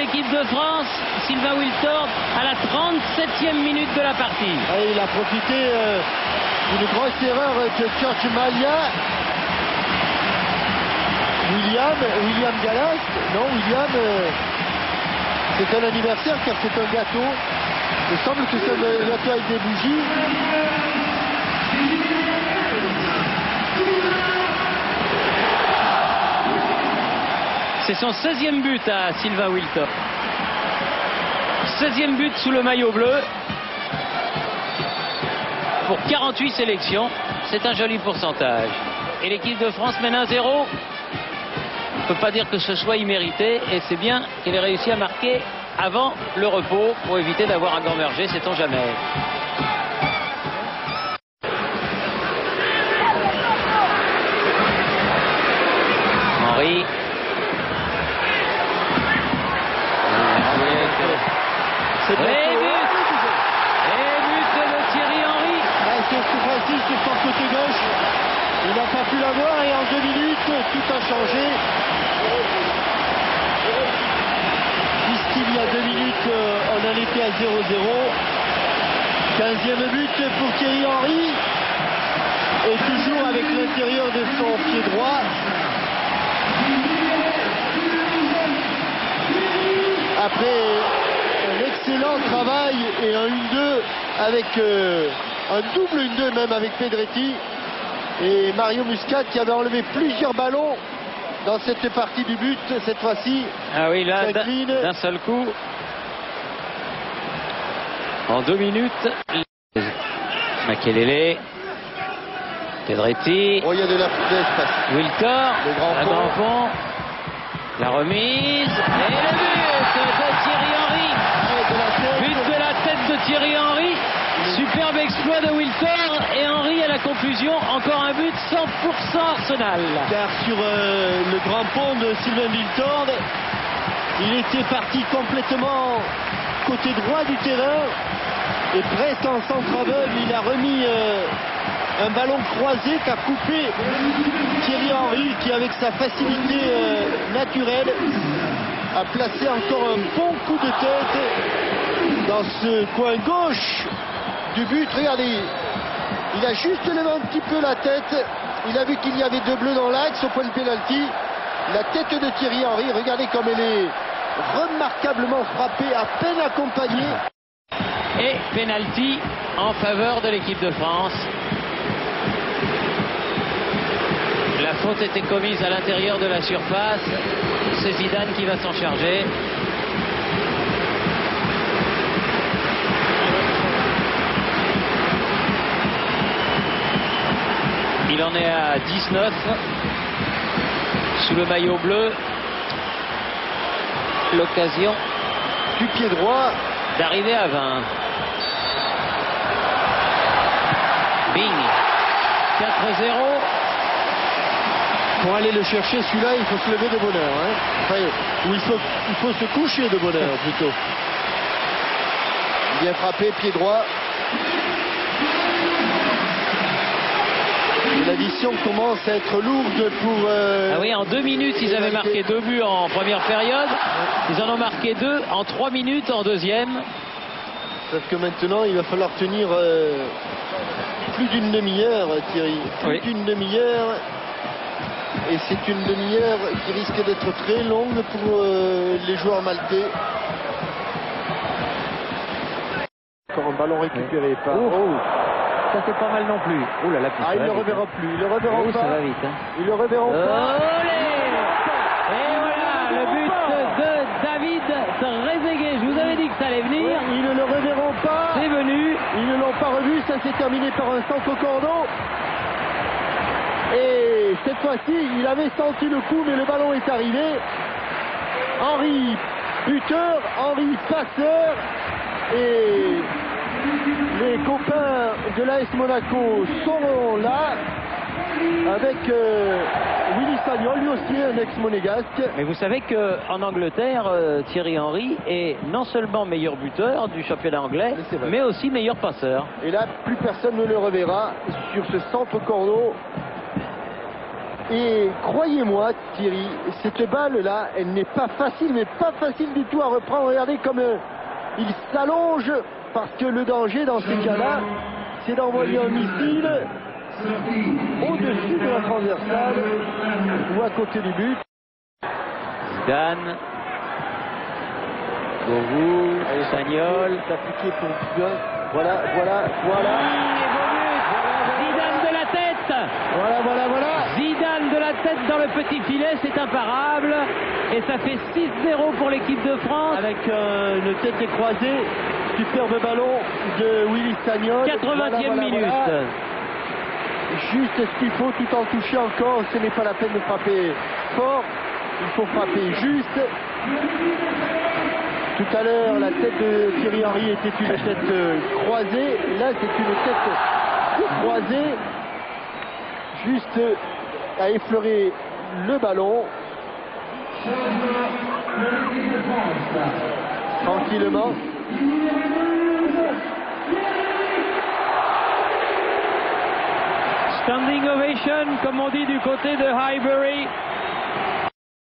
l'équipe de France, Sylvain Wiltord, à la 37e minute de la partie. Et il a profité d'une grosse erreur de George Malia. William Gallas, non, William, c'est un anniversaire car c'est un gâteau. Il me semble que c'est un gâteau avec des bougies. C'est son 16e but à Sylvain Wiltord. 16e but sous le maillot bleu. Pour 48 sélections, c'est un joli pourcentage. Et l'équipe de France mène 1-0. On ne peut pas dire que ce soit immérité, et c'est bien qu'elle ait réussi à marquer avant le repos pour éviter d'avoir un gamberger, sait-on jamais. Henry. Et but de Thierry Henry. C'est Francis sur son côté gauche. Il n'a pas pu l'avoir et en 2 minutes, tout a changé. Puisqu'il y a 2 minutes, on en était à 0-0. 15e but pour Thierry Henry. Et toujours avec l'intérieur de son pied droit. Après un excellent travail et un 1-2 avec un double 1-2 même avec Pedretti et Mario Muscat qui avait enlevé plusieurs ballons dans cette partie du but. Cette fois-ci, ah oui, là d'un seul coup en 2 minutes. Makelele, Pedretti, oh, il y a de l'espace. Wiltord, le grand fond, la remise et le but de Thierry Henry. But de la tête de Thierry Henry. Superbe exploit de Wiltord et Henry à la conclusion. Encore un but 100% Arsenal. Car sur le grand pont de Sylvain Wiltord, il était parti complètement côté droit du terrain et presque en centre aveugle. Il a remis un ballon croisé qu'a coupé Thierry Henry qui, avec sa facilité naturelle, a placé encore un bon coup de tête dans ce coin gauche du but. Regardez, il a juste levé un petit peu la tête. Il a vu qu'il y avait 2 bleus dans l'axe au point de pénalty. La tête de Thierry Henry, regardez comme elle est remarquablement frappée, à peine accompagnée. Et pénalty en faveur de l'équipe de France. La faute était commise à l'intérieur de la surface. C'est Zidane qui va s'en charger. Il en est à 19 sous le maillot bleu. L'occasion du pied droit d'arriver à 20. Bing. 4-0. Pour aller le chercher, celui-là, il faut se lever de bonheur. Hein. Enfin, ou il faut se coucher de bonheur, plutôt. Bien frappé, pied droit. L'addition commence à être lourde pour... Ah oui, en 2 minutes, ils avaient marqué 2 buts en première période. Ils en ont marqué 2 en 3 minutes en deuxième. Sauf que maintenant, il va falloir tenir plus d'une demi-heure, Thierry. Plus d'une demi-heure. Et c'est une demi-heure qui risque d'être très longue pour les joueurs maltais. Encore un ballon récupéré par... Ça c'est pas mal non plus. Oh là là, il ne le reverra plus. Il le reverra pas. Ça va vite. Hein. Il le reverra pas. Et voilà le but de David Trezeguet. Je vous avais dit que ça allait venir. Oui, ils ne le reverront pas. C'est venu. Ils ne l'ont pas revu. Ça s'est terminé par un centre au cordeau. Et cette fois-ci, il avait senti le coup, mais le ballon est arrivé. Henry buteur, Henry passeur. Et les copains de l'AS Monaco sont là avec Willy Sagnol, lui aussi un ex-monégasque. Mais vous savez qu'en Angleterre, Thierry Henry est non seulement meilleur buteur du championnat anglais, mais aussi meilleur passeur. Et là, plus personne ne le reverra sur ce centre cordeau. Et croyez-moi, Thierry, cette balle-là, elle n'est pas facile, mais pas facile du tout à reprendre. Regardez comme il s'allonge, parce que le danger dans ces cas-là, c'est d'envoyer un missile au-dessus de la transversale ou à côté du but. Zidane. Govou, Sagnol. Appliqué pour bien. Voilà. Zidane de la tête. Voilà. Zidane de la tête dans le petit filet, c'est imparable. Et ça fait 6-0 pour l'équipe de France. Avec une tête croisée, superbe ballon de Willy Sagnol. 80e minute. Voilà. Juste ce qu'il faut, tout en touchant encore. Ce n'est pas la peine de frapper fort, il faut frapper juste. Tout à l'heure, la tête de Thierry Henry était une tête croisée. Là, c'est une tête croisée, juste à effleurer le ballon. Tranquillement. Standing ovation, comme on dit du côté de Highbury.